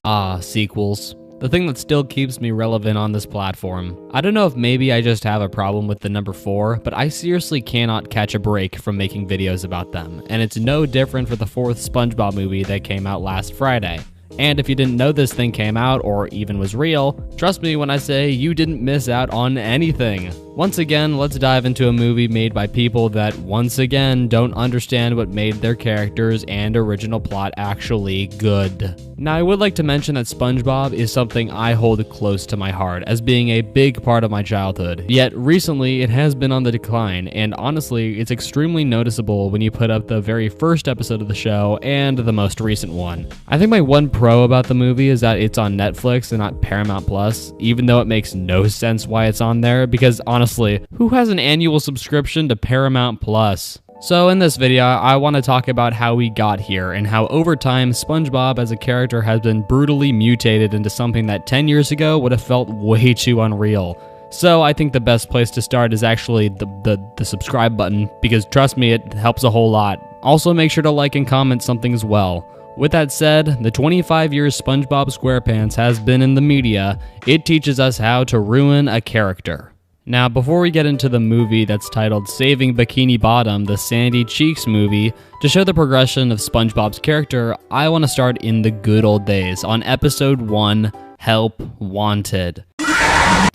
Ah, sequels. The thing that still keeps me relevant on this platform. I don't know if maybe I just have a problem with the number 4, but I seriously cannot catch a break from making videos about them, and it's no different for the 4th SpongeBob movie that came out last Friday. And if you didn't know this thing came out or even was real, trust me when I say you didn't miss out on anything. Once again, let's dive into a movie made by people that, once again, don't understand what made their characters and original plot actually good. Now, I would like to mention that SpongeBob is something I hold close to my heart as being a big part of my childhood. Yet, recently, it has been on the decline, and honestly, it's extremely noticeable when you put up the very first episode of the show and the most recent one. I think my one pro about the movie is that it's on Netflix and not Paramount Plus, even though it makes no sense why it's on there, because honestly, who has an annual subscription to Paramount Plus? So in this video, I want to talk about how we got here and how over time SpongeBob as a character has been brutally mutated into something that 10 years ago would have felt way too unreal. So I think the best place to start is actually the subscribe button, because trust me, it helps a whole lot. Also make sure to like and comment something as well. With that said, the 25 years SpongeBob SquarePants has been in the media, it teaches us how to ruin a character. Now, before we get into the movie that's titled Saving Bikini Bottom, the Sandy Cheeks movie, to show the progression of SpongeBob's character, I want to start in the good old days, on episode 1, Help Wanted.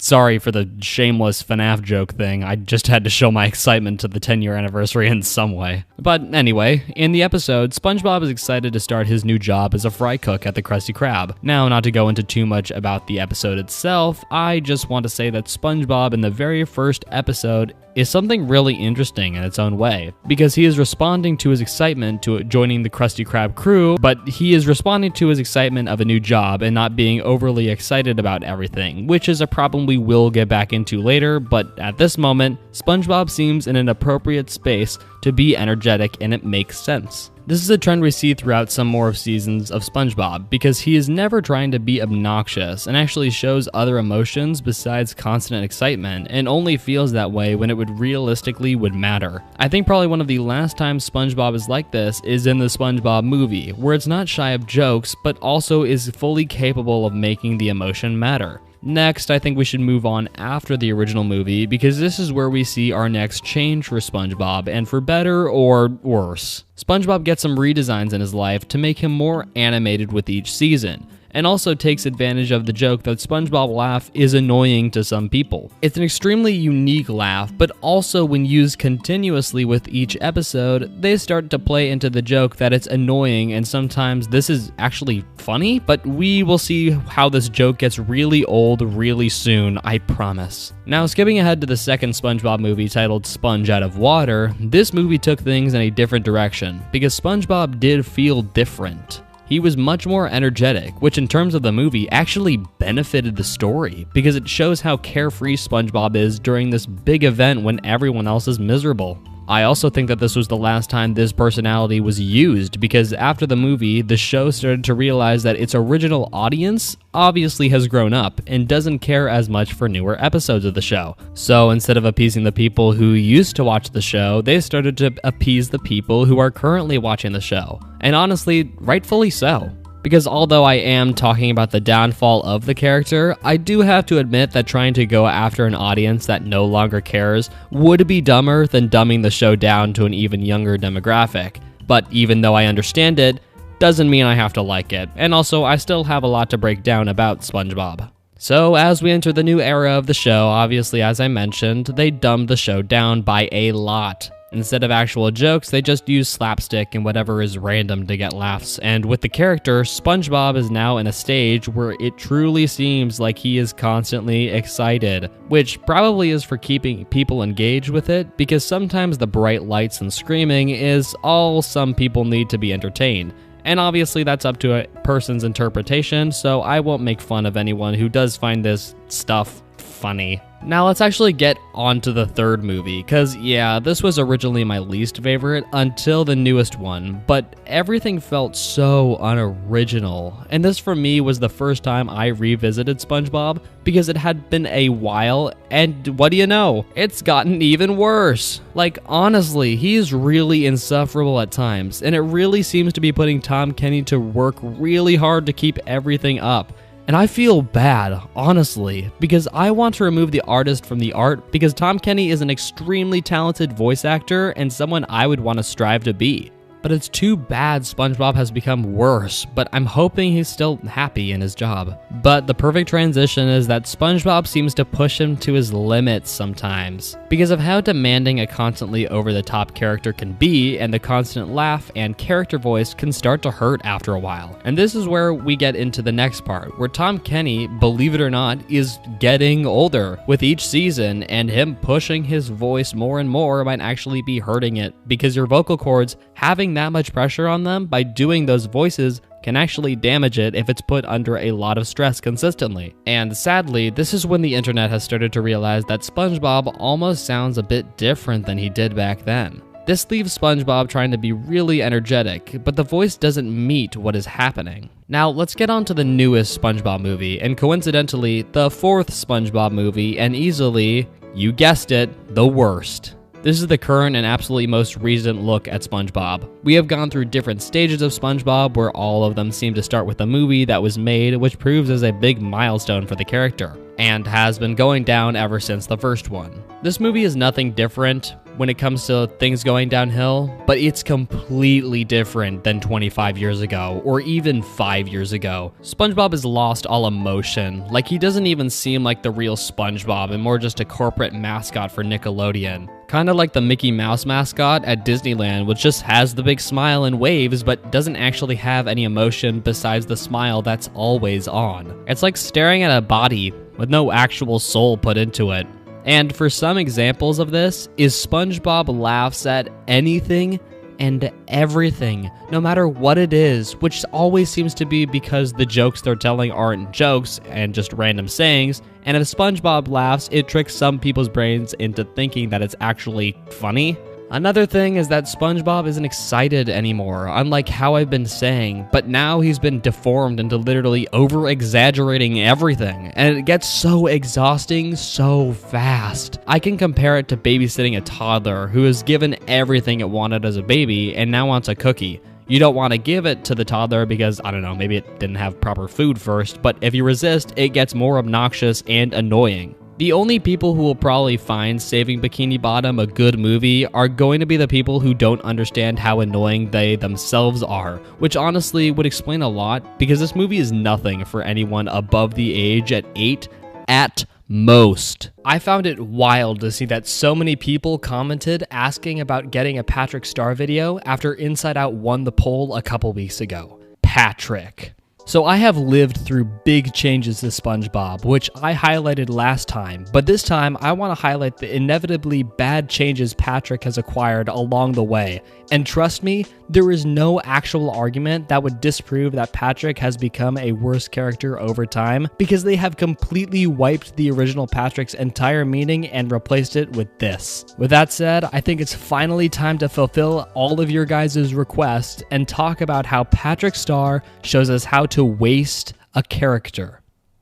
Sorry for the shameless FNAF joke thing, I just had to show my excitement to the 10-year anniversary in some way. But anyway, in the episode, SpongeBob is excited to start his new job as a fry cook at the Krusty Krab. Now, not to go into too much about the episode itself, I just want to say that SpongeBob in the very first episode is something really interesting in its own way, because he is responding to his excitement to joining the Krusty Krab crew, but he is responding to his excitement of a new job and not being overly excited about everything, which is a problem we will get back into later, but at this moment, SpongeBob seems in an appropriate space to be energetic, and it makes sense. This is a trend we see throughout some more seasons of SpongeBob, because he is never trying to be obnoxious and actually shows other emotions besides constant excitement, and only feels that way when it would realistically matter. I think probably one of the last times SpongeBob is like this is in the SpongeBob movie, where it's not shy of jokes, but also is fully capable of making the emotion matter. Next, I think we should move on after the original movie, because this is where we see our next change for SpongeBob, and for better or worse. SpongeBob gets some redesigns in his life to make him more animated with each season, and also takes advantage of the joke that SpongeBob laugh is annoying to some people. It's an extremely unique laugh, but also when used continuously with each episode, they start to play into the joke that it's annoying, and sometimes this is actually funny, but we will see how this joke gets really old really soon, I promise. Now, skipping ahead to the second SpongeBob movie titled Sponge Out of Water, this movie took things in a different direction, because SpongeBob did feel different. He was much more energetic, which in terms of the movie actually benefited the story, because it shows how carefree SpongeBob is during this big event when everyone else is miserable. I also think that this was the last time this personality was used, because after the movie, the show started to realize that its original audience obviously has grown up and doesn't care as much for newer episodes of the show. So instead of appeasing the people who used to watch the show, they started to appease the people who are currently watching the show. And honestly, rightfully so. Because although I am talking about the downfall of the character, I do have to admit that trying to go after an audience that no longer cares would be dumber than dumbing the show down to an even younger demographic. But even though I understand it, doesn't mean I have to like it, and also I still have a lot to break down about SpongeBob. So as we enter the new era of the show, obviously as I mentioned, they dumbed the show down by a lot. Instead of actual jokes, they just use slapstick and whatever is random to get laughs. And with the character, SpongeBob is now in a stage where it truly seems like he is constantly excited, which probably is for keeping people engaged with it, because sometimes the bright lights and screaming is all some people need to be entertained. And obviously that's up to a person's interpretation, so I won't make fun of anyone who does find this stuff funny. Now let's actually get on to the third movie, cause yeah, this was originally my least favorite until the newest one, but everything felt so unoriginal, and this for me was the first time I revisited SpongeBob because it had been a while, and what do you know, it's gotten even worse. Like honestly, he's really insufferable at times, and it really seems to be putting Tom Kenny to work really hard to keep everything up. And I feel bad, honestly, because I want to remove the artist from the art because Tom Kenny is an extremely talented voice actor and someone I would want to strive to be. But it's too bad SpongeBob has become worse, but I'm hoping he's still happy in his job. But the perfect transition is that SpongeBob seems to push him to his limits sometimes, because of how demanding a constantly over-the-top character can be, and the constant laugh and character voice can start to hurt after a while. And this is where we get into the next part, where Tom Kenny, believe it or not, is getting older with each season, and him pushing his voice more and more might actually be hurting it, because your vocal cords having that much pressure on them by doing those voices can actually damage it if it's put under a lot of stress consistently. And sadly, this is when the internet has started to realize that SpongeBob almost sounds a bit different than he did back then. This leaves SpongeBob trying to be really energetic, but the voice doesn't meet what is happening. Now, let's get on to the newest SpongeBob movie, and coincidentally, the fourth SpongeBob movie, and easily, you guessed it, the worst. This is the current and absolutely most recent look at SpongeBob. We have gone through different stages of SpongeBob where all of them seem to start with a movie that was made, which proves as a big milestone for the character, and has been going down ever since the first one. This movie is nothing different when it comes to things going downhill, but it's completely different than 25 years ago, or even 5 years ago. SpongeBob has lost all emotion, like he doesn't even seem like the real SpongeBob and more just a corporate mascot for Nickelodeon. Kinda like the Mickey Mouse mascot at Disneyland, which just has the big smile and waves, but doesn't actually have any emotion besides the smile that's always on. It's like staring at a body with no actual soul put into it. And for some examples of this, is SpongeBob laughs at anything and everything, no matter what it is, which always seems to be because the jokes they're telling aren't jokes and just random sayings, and if SpongeBob laughs, it tricks some people's brains into thinking that it's actually funny. Another thing is that SpongeBob isn't excited anymore, unlike how I've been saying, but now he's been deformed into literally over-exaggerating everything, and it gets so exhausting so fast. I can compare it to babysitting a toddler who is given everything it wanted as a baby and now wants a cookie. You don't want to give it to the toddler because, I don't know, maybe it didn't have proper food first, but if you resist, it gets more obnoxious and annoying. The only people who will probably find Saving Bikini Bottom a good movie are going to be the people who don't understand how annoying they themselves are, which honestly would explain a lot because this movie is nothing for anyone above the age at 8 at most. I found it wild to see that so many people commented asking about getting a Patrick Star video after Inside Out won the poll a couple weeks ago. Patrick. So I have lived through big changes to SpongeBob, which I highlighted last time, but this time I want to highlight the inevitably bad changes Patrick has acquired along the way. And trust me, there is no actual argument that would disprove that Patrick has become a worse character over time, because they have completely wiped the original Patrick's entire meaning and replaced it with this. With that said, I think it's finally time to fulfill all of your guys' requests and talk about how Patrick Star shows us how to waste a character.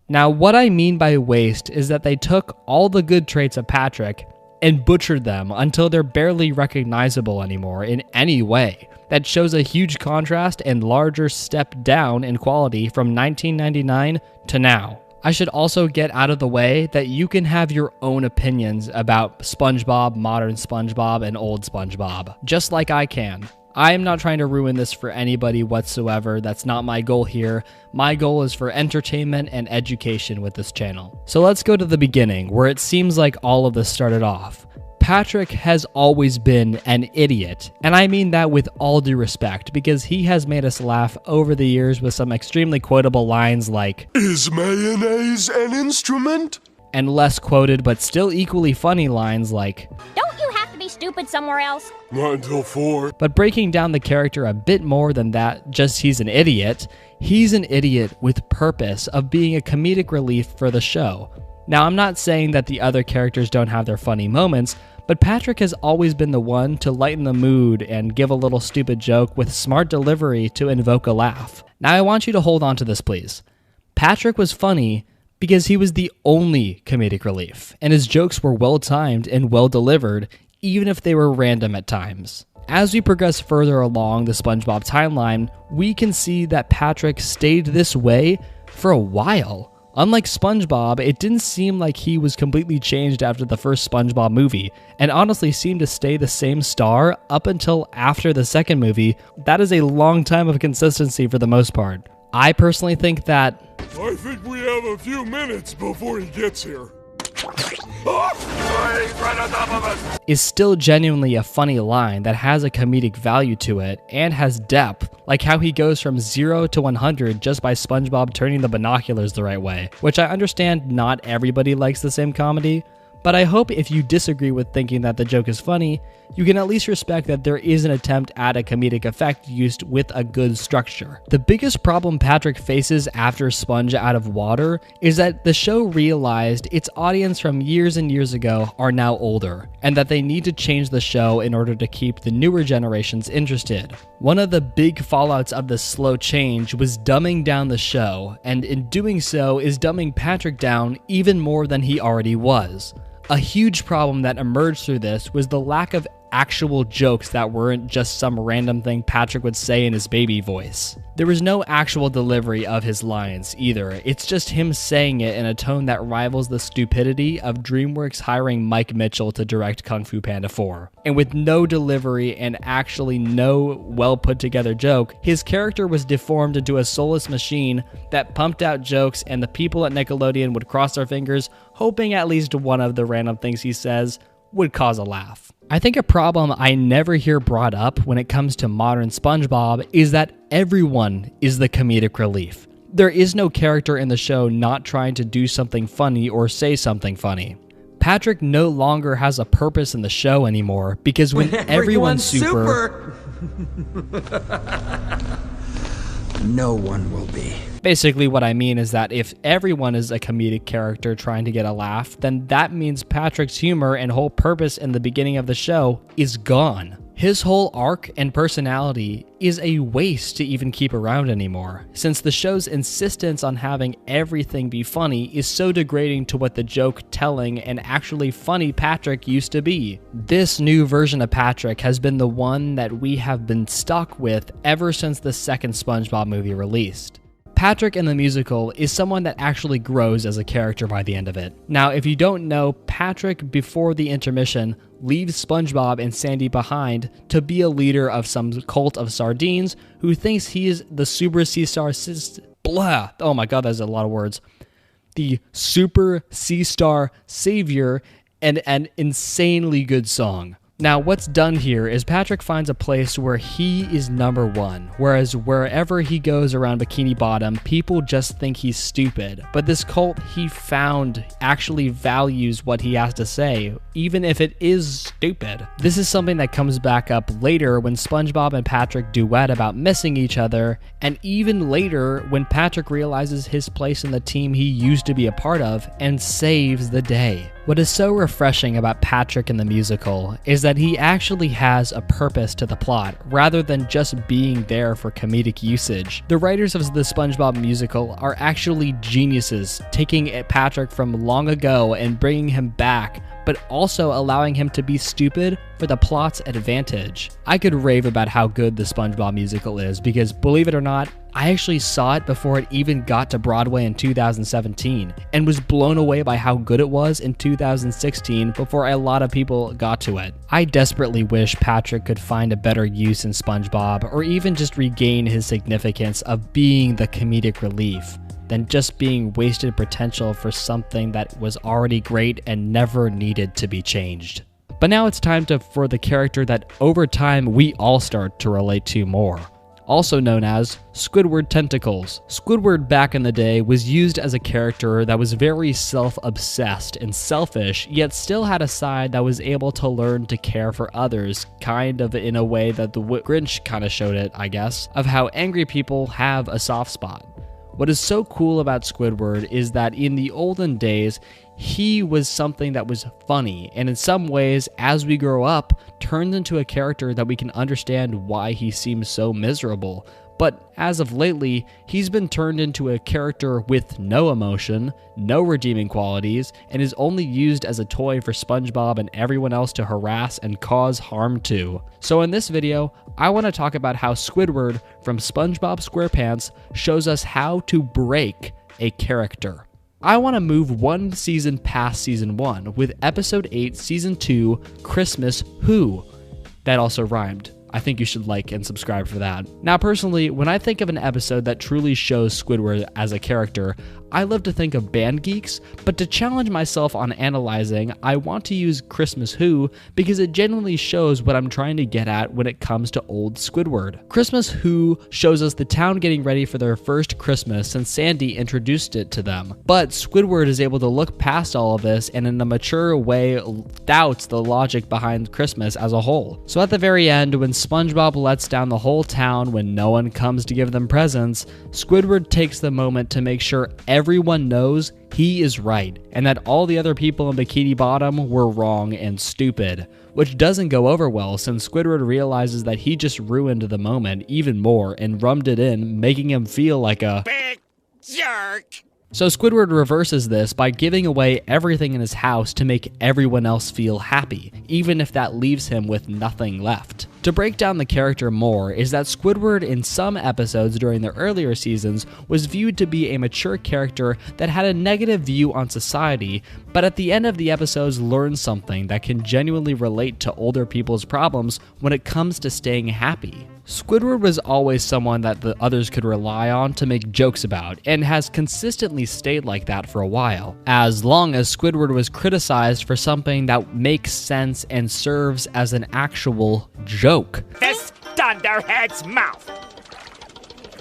Now, what I mean by waste is that they took all the good traits of Patrick and butchered them until they're barely recognizable anymore in any way. That shows a huge contrast and larger step down in quality from 1999 to now. I should also get out of the way that you can have your own opinions about SpongeBob, modern SpongeBob, and old SpongeBob, just like I can. I am not trying to ruin this for anybody whatsoever. That's not my goal here. My goal is for entertainment and education with this channel. So let's go to the beginning, where it seems like all of this started off. Patrick has always been an idiot, and I mean that with all due respect, because he has made us laugh over the years with some extremely quotable lines like, "Is mayonnaise an instrument?" And less quoted but still equally funny lines like, "Don't you have to be stupid somewhere else?" Not until 4. But breaking down the character a bit more than that, just he's an idiot with purpose of being a comedic relief for the show. Now, I'm not saying that the other characters don't have their funny moments, but Patrick has always been the one to lighten the mood and give a little stupid joke with smart delivery to invoke a laugh. Now, I want you to hold on to this, please. Patrick was funny because he was the only comedic relief, and his jokes were well-timed and well-delivered, even if they were random at times. As we progress further along the SpongeBob timeline, we can see that Patrick stayed this way for a while. Unlike SpongeBob, it didn't seem like he was completely changed after the first SpongeBob movie, and honestly seemed to stay the same star up until after the second movie. That is a long time of consistency for the most part. I personally think that I think we have a few minutes before he gets here. is still genuinely a funny line that has a comedic value to it and has depth, like how he goes from 0 to 100 just by SpongeBob turning the binoculars the right way, which I understand not everybody likes the same comedy, but I hope if you disagree with thinking that the joke is funny, you can at least respect that there is an attempt at a comedic effect used with a good structure. The biggest problem Patrick faces after Sponge Out of Water is that the show realized its audience from years and years ago are now older, and that they need to change the show in order to keep the newer generations interested. One of the big fallouts of this slow change was dumbing down the show, and in doing so is dumbing Patrick down even more than he already was. A huge problem that emerged through this was the lack of actual jokes that weren't just some random thing Patrick would say in his baby voice. There was no actual delivery of his lines either. It's just him saying it in a tone that rivals the stupidity of DreamWorks hiring Mike Mitchell to direct Kung Fu Panda 4. And with no delivery and actually no well put together joke, his character was deformed into a soulless machine that pumped out jokes, and the people at Nickelodeon would cross their fingers, hoping at least one of the random things he says would cause a laugh. I think a problem I never hear brought up when it comes to modern SpongeBob is that everyone is the comedic relief. There is no character in the show not trying to do something funny or say something funny. Patrick no longer has a purpose in the show anymore because when everyone's super no one will be. Basically what I mean is that if everyone is a comedic character trying to get a laugh, then that means Patrick's humor and whole purpose in the beginning of the show is gone. His whole arc and personality is a waste to even keep around anymore, since the show's insistence on having everything be funny is so degrading to what the joke-telling and actually funny Patrick used to be. This new version of Patrick has been the one that we have been stuck with ever since the second SpongeBob movie released. Patrick in the musical is someone that actually grows as a character by the end of it. Now, if you don't know, Patrick, before the intermission, leaves SpongeBob and Sandy behind to be a leader of some cult of sardines who thinks he is the Super Sea Star blah. Oh my god, that's a lot of words. The Super Sea Star Savior and an insanely good song. Now, what's done here is Patrick finds a place where he is number one, whereas wherever he goes around Bikini Bottom, people just think he's stupid. But this cult he found actually values what he has to say, even if it is stupid. This is something that comes back up later when SpongeBob and Patrick duet about missing each other, and even later when Patrick realizes his place in the team he used to be a part of and saves the day. What is so refreshing about Patrick in the musical is that he actually has a purpose to the plot, rather than just being there for comedic usage. The writers of the SpongeBob musical are actually geniuses, taking Patrick from long ago and bringing him back, but also allowing him to be stupid for the plot's advantage. I could rave about how good the SpongeBob musical is because, believe it or not, I actually saw it before it even got to Broadway in 2017 and was blown away by how good it was in 2016 before a lot of people got to it. I desperately wish Patrick could find a better use in SpongeBob, or even just regain his significance of being the comedic relief than just being wasted potential for something that was already great and never needed to be changed. But now it's time for the character that over time we all start to relate to more, also known as Squidward Tentacles. Squidward back in the day was used as a character that was very self-obsessed and selfish, yet still had a side that was able to learn to care for others, kind of in a way that the Grinch kind of showed it, I guess, of how angry people have a soft spot. What is so cool about Squidward is that in the olden days, he was something that was funny, and in some ways, as we grow up, turns into a character that we can understand why he seems so miserable. But as of lately, he's been turned into a character with no emotion, no redeeming qualities, and is only used as a toy for SpongeBob and everyone else to harass and cause harm to. So in this video, I want to talk about how Squidward from SpongeBob SquarePants shows us how to break a character. I want to move one season past season 1 with episode 8, season 2, Christmas Who. That also rhymed. I think you should like and subscribe for that. Now, personally, when I think of an episode that truly shows Squidward as a character, I love to think of Band Geeks, but to challenge myself on analyzing, I want to use Christmas Who because it genuinely shows what I'm trying to get at when it comes to old Squidward. Christmas Who shows us the town getting ready for their first Christmas since Sandy introduced it to them. But Squidward is able to look past all of this and in a mature way doubts the logic behind Christmas as a whole. So at the very end, when SpongeBob lets down the whole town when no one comes to give them presents, Squidward takes the moment to make sure everyone knows he is right and that all the other people in Bikini Bottom were wrong and stupid, which doesn't go over well since Squidward realizes that he just ruined the moment even more and rummed it in, making him feel like a big jerk. So Squidward reverses this by giving away everything in his house to make everyone else feel happy, even if that leaves him with nothing left. To break down the character more is that Squidward in some episodes during the earlier seasons was viewed to be a mature character that had a negative view on society, but at the end of the episodes learned something that can genuinely relate to older people's problems when it comes to staying happy. Squidward was always someone that the others could rely on to make jokes about, and has consistently stayed like that for a while, as long as Squidward was criticized for something that makes sense and serves as an actual joke. This dunderhead's mouth!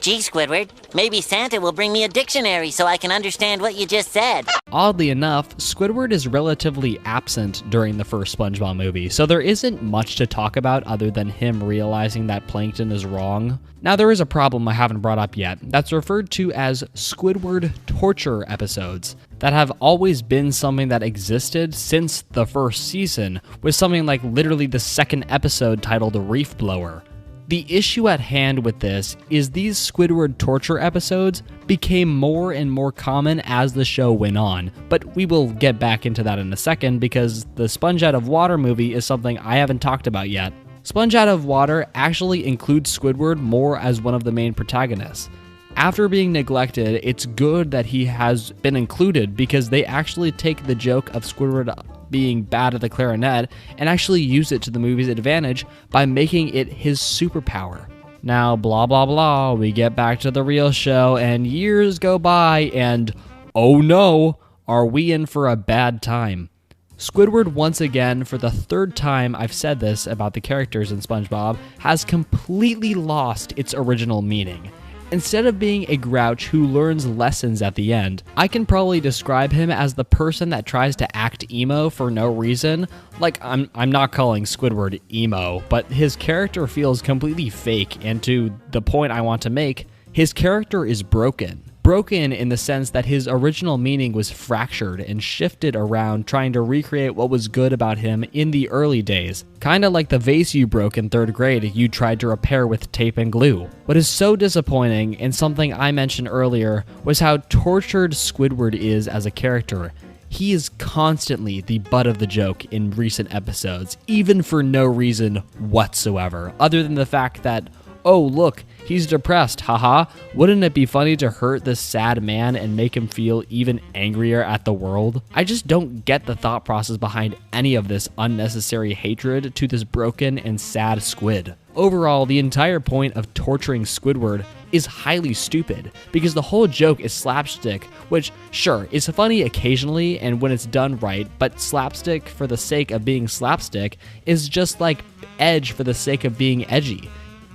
Gee, Squidward, maybe Santa will bring me a dictionary so I can understand what you just said. Oddly enough, Squidward is relatively absent during the first SpongeBob movie, so there isn't much to talk about other than him realizing that Plankton is wrong. Now, there is a problem I haven't brought up yet that's referred to as Squidward torture episodes that have always been something that existed since the first season, with something like literally the second episode titled Reef Blower. The issue at hand with this is these Squidward torture episodes became more and more common as the show went on, but we will get back into that in a second because the Sponge Out of Water movie is something I haven't talked about yet. Sponge Out of Water actually includes Squidward more as one of the main protagonists. After being neglected, it's good that he has been included because they actually take the joke of Squidward being bad at the clarinet and actually use it to the movie's advantage by making it his superpower. Now, blah blah blah, we get back to the real show and years go by and, oh no, are we in for a bad time. Squidward, once again, for the third time I've said this about the characters in SpongeBob, has completely lost its original meaning. Instead of being a grouch who learns lessons at the end, I can probably describe him as the person that tries to act emo for no reason. Like, I'm not calling Squidward emo, but his character feels completely fake, and to the point I want to make, his character is broken. Broken in the sense that his original meaning was fractured and shifted around trying to recreate what was good about him in the early days. Kinda like the vase you broke in 3rd grade you tried to repair with tape and glue. What is so disappointing, and something I mentioned earlier, was how tortured Squidward is as a character. He is constantly the butt of the joke in recent episodes, even for no reason whatsoever, other than the fact that, oh look, he's depressed, haha. Wouldn't it be funny to hurt this sad man and make him feel even angrier at the world? I just don't get the thought process behind any of this unnecessary hatred to this broken and sad squid. Overall, the entire point of torturing Squidward is highly stupid, because the whole joke is slapstick, which, sure, is funny occasionally and when it's done right, but slapstick for the sake of being slapstick is just like edge for the sake of being edgy.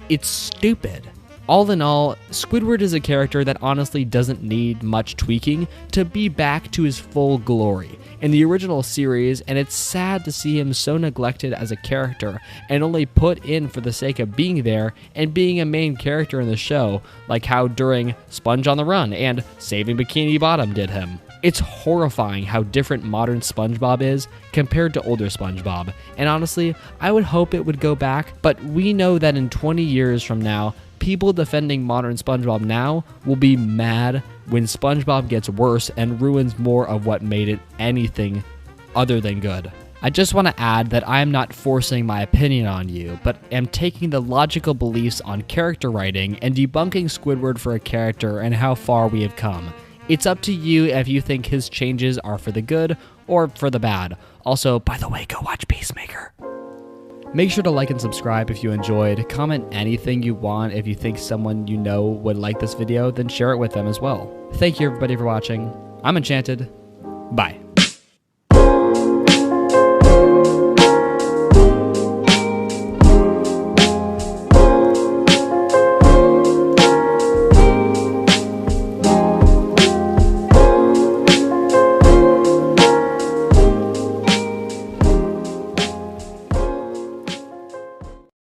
It's stupid. All in all, Squidward is a character that honestly doesn't need much tweaking to be back to his full glory in the original series, and it's sad to see him so neglected as a character and only put in for the sake of being there and being a main character in the show, like how during Sponge on the Run and Saving Bikini Bottom did him. It's horrifying how different modern SpongeBob is compared to older SpongeBob, and honestly, I would hope it would go back, but we know that in 20 years from now, people defending modern SpongeBob now will be mad when SpongeBob gets worse and ruins more of what made it anything other than good. I just want to add that I am not forcing my opinion on you, but am taking the logical beliefs on character writing and debunking Squidward for a character and how far we have come. It's up to you if you think his changes are for the good or for the bad. Also, by the way, go watch Peacemaker. Make sure to like and subscribe if you enjoyed. Comment anything you want. If you think someone you know would like this video, then share it with them as well. Thank you everybody for watching. I'm Enchanted. Bye.